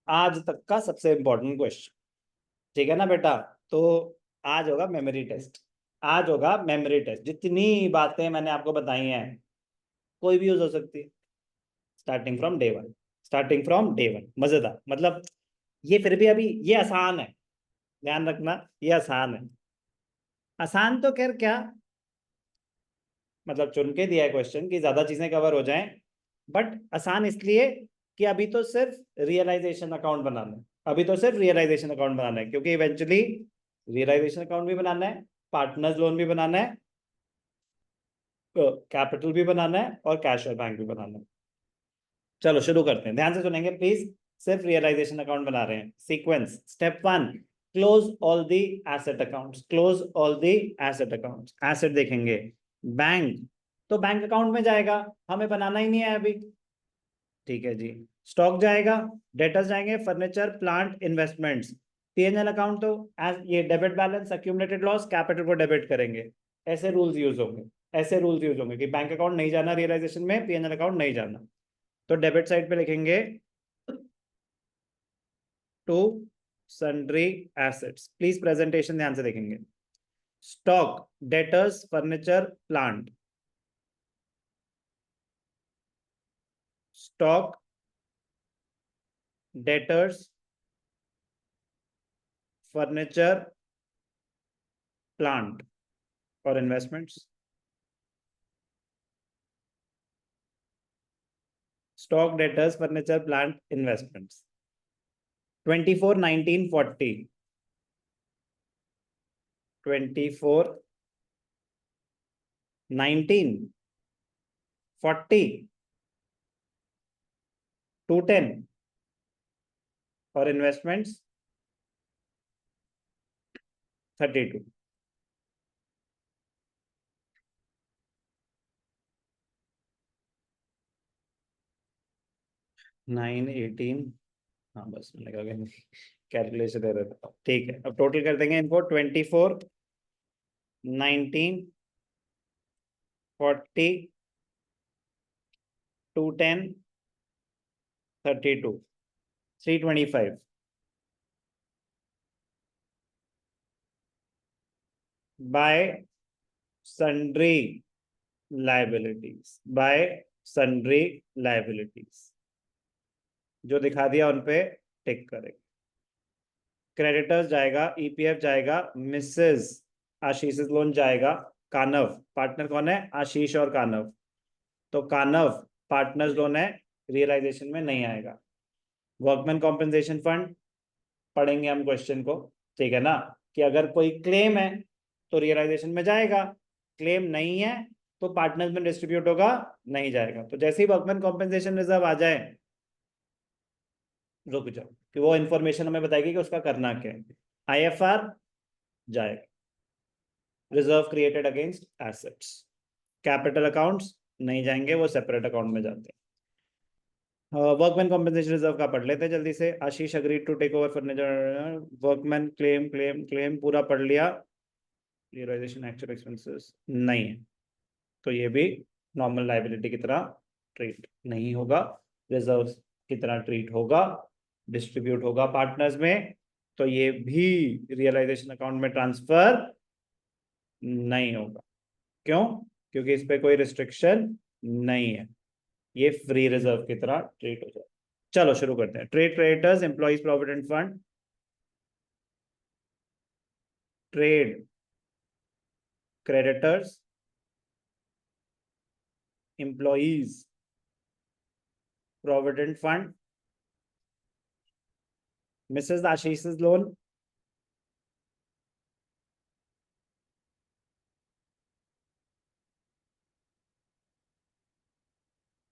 आज तक का सबसे इंपॉर्टेंट क्वेश्चन। ठीक है ना बेटा? तो आज होगा मेमोरी टेस्ट। आज होगा मेमोरी टेस्ट। जितनी बातें मैंने आपको बताई हैं कोई भी यूज हो सकती है, starting from day one. Starting from day one मजेदार। मतलब ये फिर भी अभी ये आसान है, ध्यान रखना ये आसान है। आसान तो खैर क्या, मतलब चुन के दिया है क्वेश्चन कि ज्यादा चीजें कवर हो जाएं, बट आसान इसलिए कि अभी तो सिर्फ रियलाइजेशन अकाउंट बनाना है। अभी तो सिर्फ रियलाइजेशन अकाउंट बनाना है, क्योंकि इवेंचुअली रियलाइजेशन अकाउंट भी बनाना है, पार्टनर्स लोन भी बनाना है, कैपिटल भी बनाना है और कैश और बैंक भी बनाना है। चलो शुरू करते हैं, ध्यान से सुनेंगे प्लीज। सिर्फ रियलाइजेशन अकाउंट बना रहे हैं। Sequence step one, close all the asset accounts. Close all the asset accounts. Asset देखेंगे, बैंक, तो बैंक अकाउंट में जाएगा, हमें बनाना ही नहीं है अभी। ठीक है जी। स्टॉक जाएगा, डेटर्स जाएंगे, furniture plant investments. PNL account तो एज ये debit balance accumulated loss, capital को डेबिट करेंगे। ऐसे रूल्स यूज होंगे, ऐसे रूल्स यूज होंगे कि बैंक अकाउंट नहीं जाना रियलाइजेशन में, पीएनएल अकाउंट नहीं जाना। तो डेबिट साइड पे लिखेंगे to sundry assets. Please presentation ध्यान से देखेंगे। Stock, debtors, furniture, plant. Stock, debtors, furniture, plant और investments. Stock, debtors, furniture, plant, investments. 24 19 40। 24 19 40 210 और इन्वेस्टमेंट्स 32। 9 18। हाँ बस मैंने कहा कैलकुलेशन दे रहा था। ठीक है, अब टोटल कर देंगे इनको। 24 19 40 210 32 325 bye sundry liabilities. Bye sundry liabilities जो दिखा दिया उन पे टिक करेंगे। क्रेडिटर्स जाएगा, ईपीएफ जाएगा, मिसेस आशीष लोन जाएगा। कानव पार्टनर कौन है? आशीष और कानव। तो कानव पार्टनर्स लोन है, रियलाइजेशन में नहीं आएगा। वर्कमैन कॉम्पेंसेशन फंड पढ़ेंगे हम क्वेश्चन को, ठीक है ना, कि अगर कोई क्लेम है तो रियलाइजेशन में जाएगा, क्लेम नहीं है तो पार्टनर्स में डिस्ट्रीब्यूट होगा, नहीं जाएगा। तो जैसे ही वर्कमैन कॉम्पेंसेशन रिजर्व आ जाए, रुक जाओ, कि वो इंफॉर्मेशन हमें बताएगी कि उसका करना क्या है। आईएफआर जाएगा, reserve created against assets. Capital accounts नहीं जाएंगे, वो सेपरेट अकाउंट में जाते हैं। वर्कमैन कॉम्पेंसेशन रिजर्व का पढ़ लेते हैं जल्दी से। Ashish agreed to take over furniture. Workman claim claim claim पूरा पढ़ लिया। रियलाइजेशन एक्चुअल एक्सपेंसेस नहीं है, तो ये भी नॉर्मल लाइबिलिटी की तरह ट्रीट नहीं होगा, रिजर्व की तरह ट्रीट होगा, डिस्ट्रीब्यूट होगा पार्टनर्स में। तो ये भी रियलाइजेशन अकाउंट में ट्रांसफर नहीं होगा। क्यों? क्योंकि इस पे कोई रिस्ट्रिक्शन नहीं है, ये फ्री रिजर्व की तरह ट्रीट हो जाए। चलो शुरू करते हैं। Trade creditors, employees provident fund. Trade creditors, employees provident fund, Mrs Ashish loan,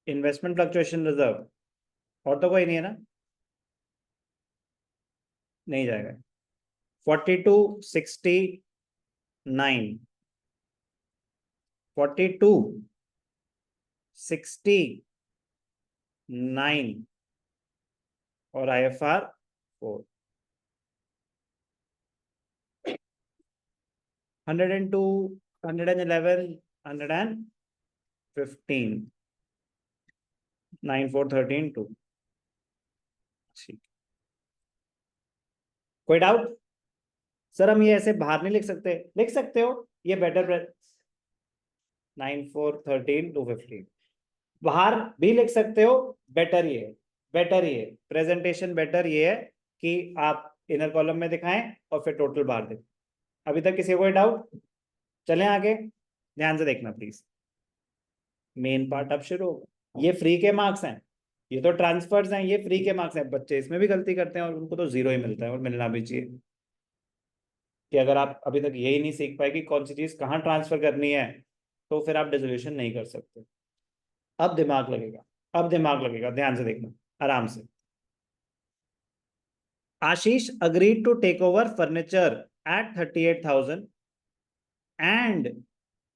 investment fluctuation reserve. और तो कोई नहीं है ना? नहीं जाएगा। 4269, 4269 और आईएफआर 4। 102, 111, 115, 9 4 13 2। ठीक। कोई डाउट? सर हम ये ऐसे बाहर नहीं लिख सकते? लिख सकते हो, ये बेटर 9 4 13 215 बाहर भी लिख सकते हो। बेटर ये है, बेटर ये प्रेजेंटेशन बेटर ये है कि आप इनर कॉलम में दिखाएं और फिर टोटल बाहर दिखाएं। अभी तक किसी को कोई डाउट? चलें आगे, ध्यान से देखना प्लीज। मेन पार्ट अब शुरू होगा। ये फ्री के मार्क्स हैं, ये तो ट्रांसफर्स हैं, ये फ्री के मार्क्स हैं। बच्चे इसमें भी गलती करते हैं और उनको तो जीरो ही मिलता है, और मिलना भी चाहिए। कि अगर आप अभी तक यही नहीं सीख पाए कि कौन सी चीज कहाँ ट्रांसफर करनी है, तो फिर आप डिसोल्यूशन नहीं कर सकते। अब दिमाग लगेगा, अब दिमाग लगेगा, ध्यान से देखना आराम से। आशीष agreed to take over furniture at 38,000 and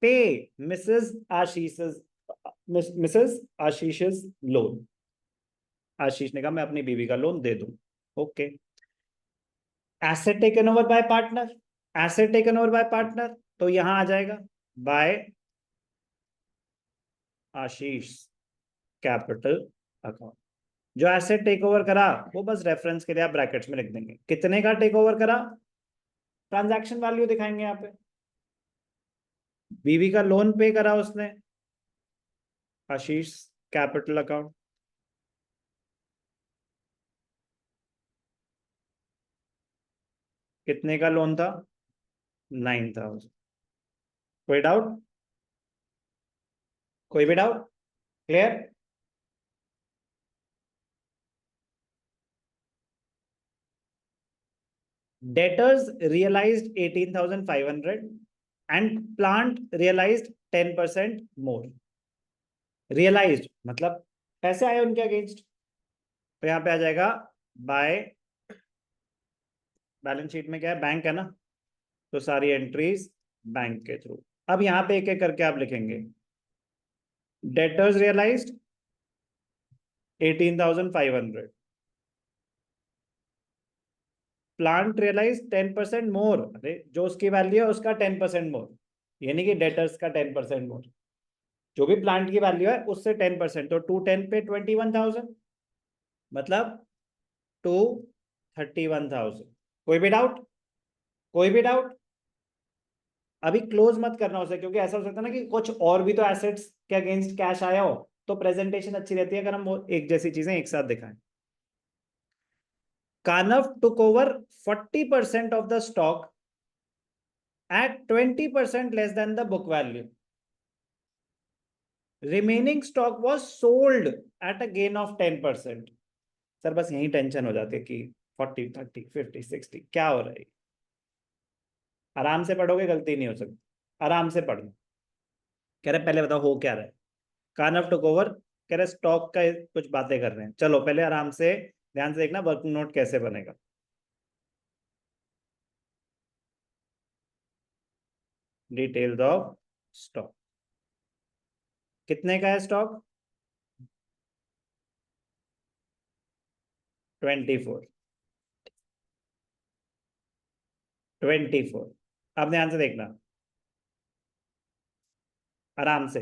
pay Mrs. Ashish's loan. आशीष ने कहा मैं अपनी बीवी का लोन दे दूं। Okay. Asset taken over by partner, asset taken over by partner, तो यहां आ जाएगा बाय आशीष कैपिटल अकाउंट। जो एसेट टेक ओवर करा वो बस रेफरेंस के लिए आप ब्रैकेट्स में लिख देंगे। कितने का टेक ओवर करा? ट्रांजैक्शन वैल्यू दिखाएंगे यहाँ पे। बीवी का लोन पे करा उसने, आशीष कैपिटल अकाउंट। कितने का लोन था? 9,000। कोई डाउट? कोई भी doubt? Clear? Debtors realized 18,500 and plant realized 10% more. Realized मतलब पैसे आए उनके अगेंस्ट, तो यहाँ पे आ जाएगा बाय, बैलेंस शीट में क्या है, बैंक है ना, तो सारी एंट्रीज बैंक के थ्रू। अब यहाँ पे एक एक करके आप लिखेंगे। डेटर्स रियलाइज्ड 18,500, प्लांट रियलाइज 10% मोर, अरे जो उसकी वैल्यू है उसका 10% मोर, यानी कि डेटर्स का 10% मोर, जो भी प्लांट की वैल्यू है उससे 10%, तो 210 पे 21,000, मतलब 231,000। कोई भी डाउट? कोई भी डाउट? अभी क्लोज मत करना उसे, क्योंकि ऐसा हो सकता है ना कि कुछ और भी तो एसेट्स के अगेंस्ट कैश आया हो, तो प्रेजेंटेशन अच्छी रहती है अगर हम वो एक जैसी चीजें एक साथ दिखाएं। कानव took over 40% of the stock at 20% less than the book value. Remaining stock was sold at a gain of 10%. Sir बस यही टेंशन हो जाती है कि 40 30 50 60 क्या हो रहा है। आराम से पढ़ोगे गलती नहीं हो सकती, आराम से पढ़ना। कह रहे पहले बताओ हो क्या रहा है। कानव टुक ओवर, कह रहे स्टॉक का कुछ बातें कर रहे हैं। चलो पहले आराम से ध्यान से देखना वर्किंग नोट कैसे बनेगा। डिटेल्स ऑफ स्टॉक, कितने का है स्टॉक? 24, 24। अब ध्यान से देखना आराम से।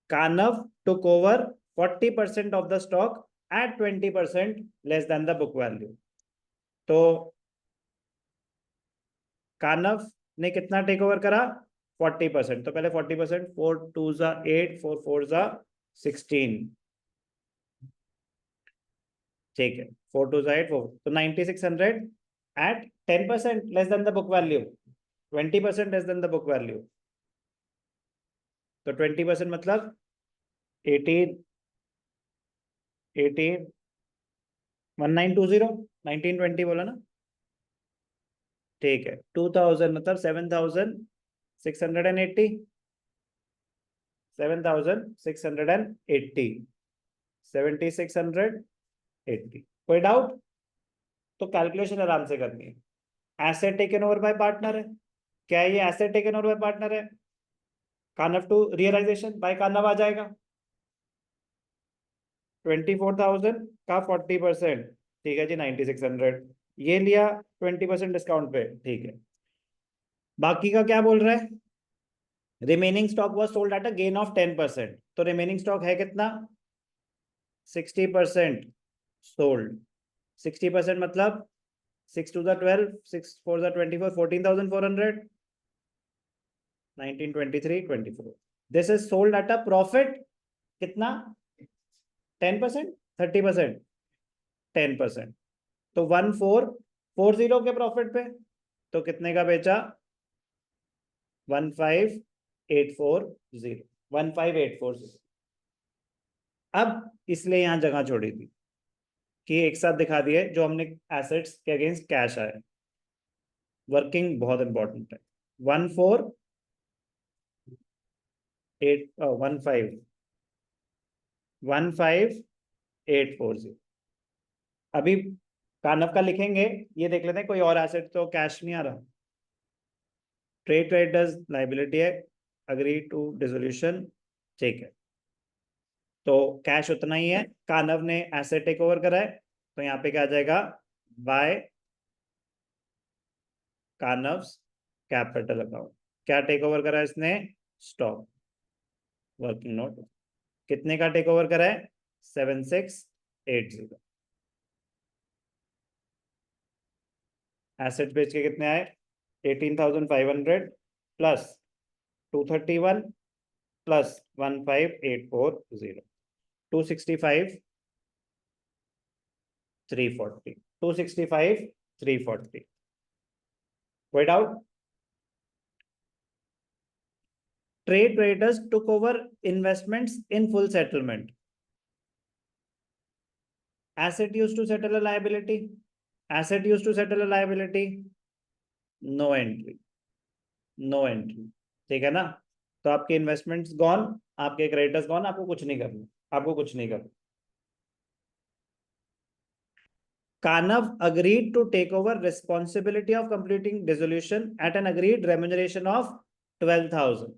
Kanav took over 40% of the stock at 20% less than the book value. तो कानव ने कितना टेक ओवर करा? 40%। तो पहले 40%, 4 2 जा 8, 4 4 जा 16, ठीक है, 4 2 जा 8 4, तो 9600 at 10% less than the book value, 20% less than the book value, तो 20% मतलब 18 18 1920 1920 बोला ना, ठीक है। 2000 मतलब 7,680, 7,680, 7,680। कोई डाउट? तो कैलकुलेशन आराम से करनी है। Asset taken over by partner है, क्या है ये? Asset taken over by partner है। कानव टू रियलाइजेशन बाय कानव आ जाएगा। 24,000 का 40%, ठीक है जी 9,600। ये लिया 20% डिस्काउंट पे, ठीक है। बाकी का क्या बोल रहा है? Remaining stock was sold at a gain of 10%, तो रिमेनिंग स्टॉक है कितना? 60% सोल्ड। 60% मतलब 6 2 12, 6 4 24, 14,400, 19 23 24. This is sold at a profit कितना 10%, 30%, 10%. तो 1440 के प्रॉफिट पे, तो कितने का बेचा 15,840, 15,840. अब इसलिए यहां जगह छोड़ी थी कि एक साथ दिखा दिए जो हमने एसेट्स के अगेंस्ट कैश आए. वर्किंग बहुत इंपॉर्टेंट है. 15,840. अभी कानव का लिखेंगे, ये देख लेते हैं कोई और एसेट तो कैश नहीं आ रहा. ट्रेड क्रेडिटर्स लाइबिलिटी है, अग्री टू डिसोल्यूशन, ठीक है. तो कैश उतना ही है. कानव ने एसेट टेक ओवर करा है, तो यहाँ पे क्या आ जाएगा, बाय कानव्स कैपिटल अकाउंट. क्या टेक ओवर करा है इसने, स्टॉक. वर्किंग नोट कितने का टेक ओवर करा है, 7680. एसेट बेच के कितने आए, 18,500 प्लस 231 प्लस 15,840, 265 340, 265 340. कोई doubt. Trade creditors took over investments in full settlement. Asset used to settle a liability. Asset used to settle a liability. No entry. No entry. ठीक है ना. तो आपके इन्वेस्टमेंट्स गॉन, आपके क्रेडिटर्स गॉन, आपको कुछ नहीं करना, आपको कुछ नहीं करना. Kanav agreed to take over responsibility of completing dissolution at an agreed remuneration of 12,000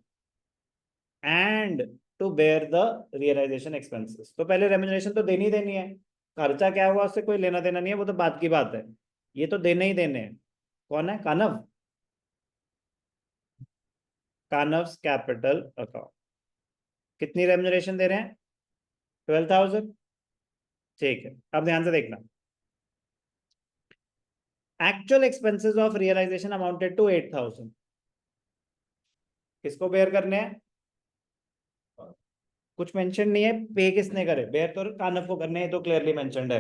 and to bear the realization expenses. तो पहले रेम्यूनरेशन तो देनी देनी है. खर्चा क्या हुआ उससे कोई लेना देना नहीं है, वो तो बात की बात है. ये तो देने ही देने हैं. कौन है, कानव. Kanav's capital account. कितनी रेम्यूनरेशन दे रहे हैं, 12,000. ठीक है. अब ध्यान से देखना. Actual expenses of realization amounted to 8,000. किसको बेयर करने हैं, कुछ मेंशन नहीं है. पे किसने करे, बेयर तो कानव को करने हैं, तो क्लियरली मेंशनड है.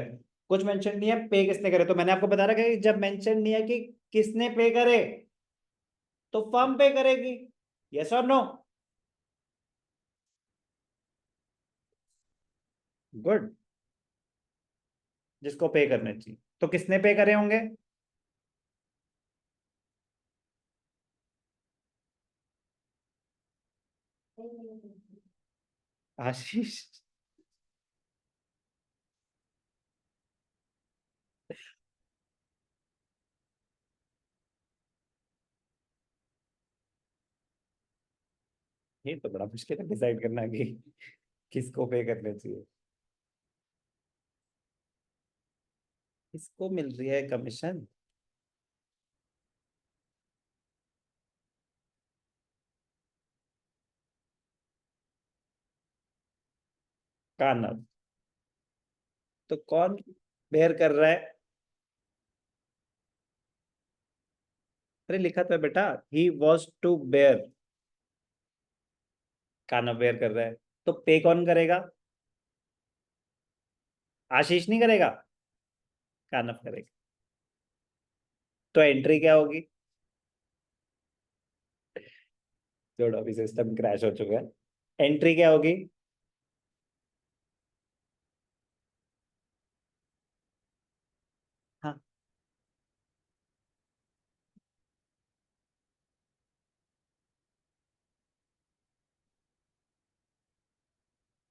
कुछ मेंशन नहीं है पे किसने करे. तो मैंने आपको बता रखा है कि जब मेंशन नहीं है कि किसने पे करे, तो फर्म पे करेगी. यस और नो. गुड. जिसको पे करने चाहिए, तो किसने पे करे होंगे, आशीष. ये तो बड़ा मुश्किल है डिसाइड करना कि किसको पे करने चाहिए. किसको मिल रही है कमीशन, कानव. तो कौन बेयर कर रहा है, अरे लिखा तो है बेटा, he was to bear. Kanav bear कर रहा है, तो पे कौन करेगा, आशीष नहीं करेगा, कानव करेगा. तो एंट्री क्या होगी, जोड़ो, अभी सिस्टम क्रैश हो चुका है. एंट्री क्या होगी, हाँ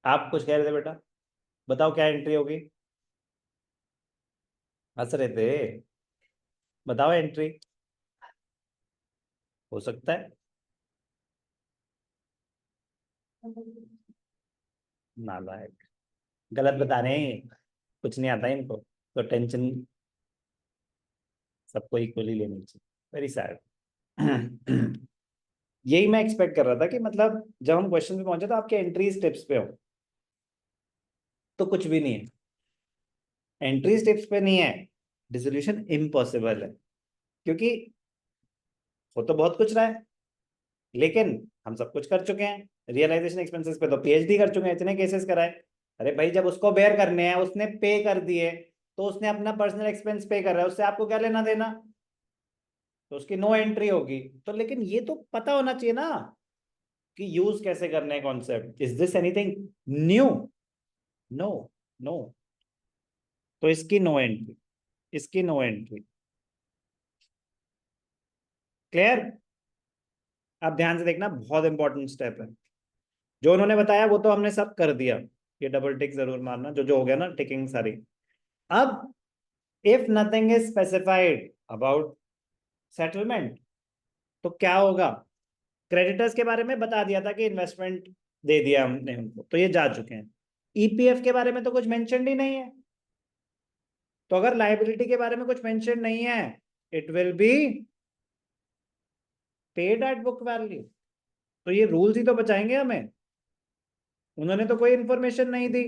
आप कुछ कह रहे थे बेटा, बताओ क्या एंट्री होगी. हंस रहे थे, बताओ एंट्री. हो सकता है नालायक, गलत बता रहे हैं, कुछ नहीं आता है इनको, तो टेंशन सबको इक्वली लेनी चाहिए. Very sad. यही मैं एक्सपेक्ट कर रहा था कि मतलब जब हम क्वेश्चन पे पहुंचे तो आपके एंट्री स्टेप्स पे हो, तो कुछ भी नहीं है. एंट्री स्टेप्स पे नहीं है, डिसोल्यूशन इम्पॉसिबल है, क्योंकि वो तो बहुत कुछ रहा है, लेकिन हम सब कुछ कर चुके हैं। रियलाइजेशन एक्सपेंसेस पे तो पीएचडी कर चुके हैं, इतने केसेस कराए। अरे भाई, जब उसको बेयर करने हैं, उसने पे कर दिए, तो उसने अपना पर्सनल एक्सपेंस पे कर रहा है, उससे आपको क्या लेना देना? तो उसकी नो एंट्री होगी। तो लेकिन ये तो पता होना चाहिए ना कि यूज कैसे करने हैं concept. Is this anything new? No, no. तो इसकी नो एंट्री, इसकी नो एंट्री। क्लियर? आप ध्यान से देखना, बहुत इंपॉर्टेंट स्टेप है। जो उन्होंने बताया वो तो हमने सब कर दिया। ये डबल टिक जरूर मारना, जो जो हो गया ना, टिकिंग सारी। अब if nothing is specified about settlement, तो क्या होगा? क्रेडिटर्स के बारे में बता दिया था कि इन्वेस्टमेंट दे दिया हमने उनको, तो ये जा चुके हैं। ईपीएफ के बारे में तो कुछ मेंशन ही नहीं है। तो अगर लाइबिलिटी के बारे में कुछ मेंशन नहीं है, it will be paid at book value. तो ये रूल्स ही तो बचाएंगे हमें। उन्होंने तो कोई इंफॉर्मेशन नहीं दी।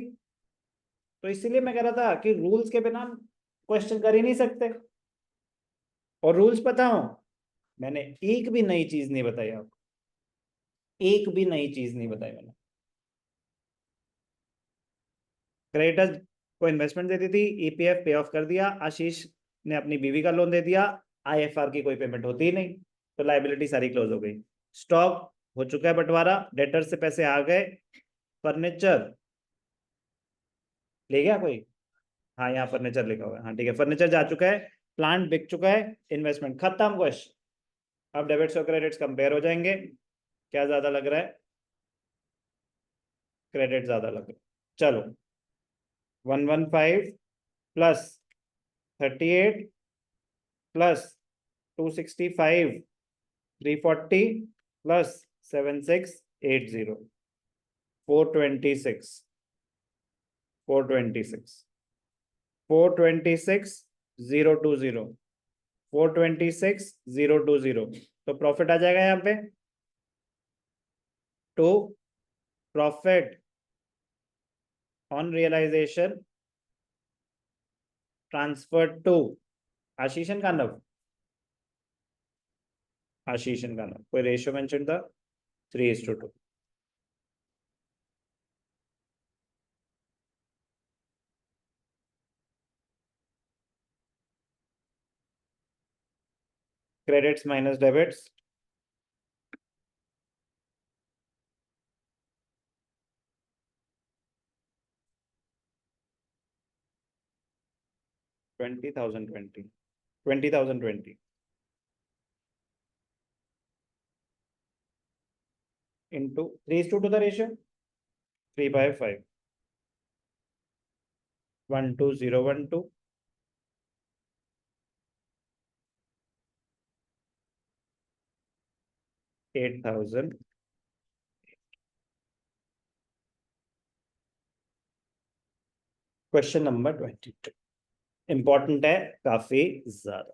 तो इसीलिए मैं कह रहा था कि रूल्स के बिना क्वेश्चन कर ही नहीं सकते। और रूल्स पता हो, मैंने एक भी नई चीज नहीं बताई आपको, एक भी नई चीज नहीं बताई मैंने। क्रेडिटर्स को इन्वेस्टमेंट दे दी थी, ईपीएफ पे ऑफ कर दिया, आशीष ने अपनी बीवी का लोन दे दिया, आईएफआर की कोई पेमेंट होती ही नहीं, तो लाइबिलिटी सारी क्लोज हो गई। स्टॉक हो चुका है बंटवारा, डेटर से पैसे आ गए। फर्नीचर ले गया कोई? हाँ, यहाँ फर्नीचर लिखा हुआ है, हाँ ठीक है, फर्नीचर जा चुका है, प्लांट बिक चुका है, इन्वेस्टमेंट खत्म। क्वेश्चन, अब डेबिट्स और क्रेडिट्स कंपेयर हो जाएंगे। क्या ज्यादा लग रहा है? क्रेडिट ज्यादा लग रहा है। चलो, 115 प्लस 38 प्लस 265, 340 प्लस 7680, 426, 426, 426,020, 426,020। तो प्रॉफिट आ जाएगा यहाँ पे। To profit on realisation transfer to Ashish and Kanav, Ashish and Kanav. कोई रेशियो मेंशन था? 3:2। Credits minus debits, 20,020, 20,020 into 3:2 the ratio, 3/5, 12012, 8,000। Question number 22 important है काफी ज्यादा।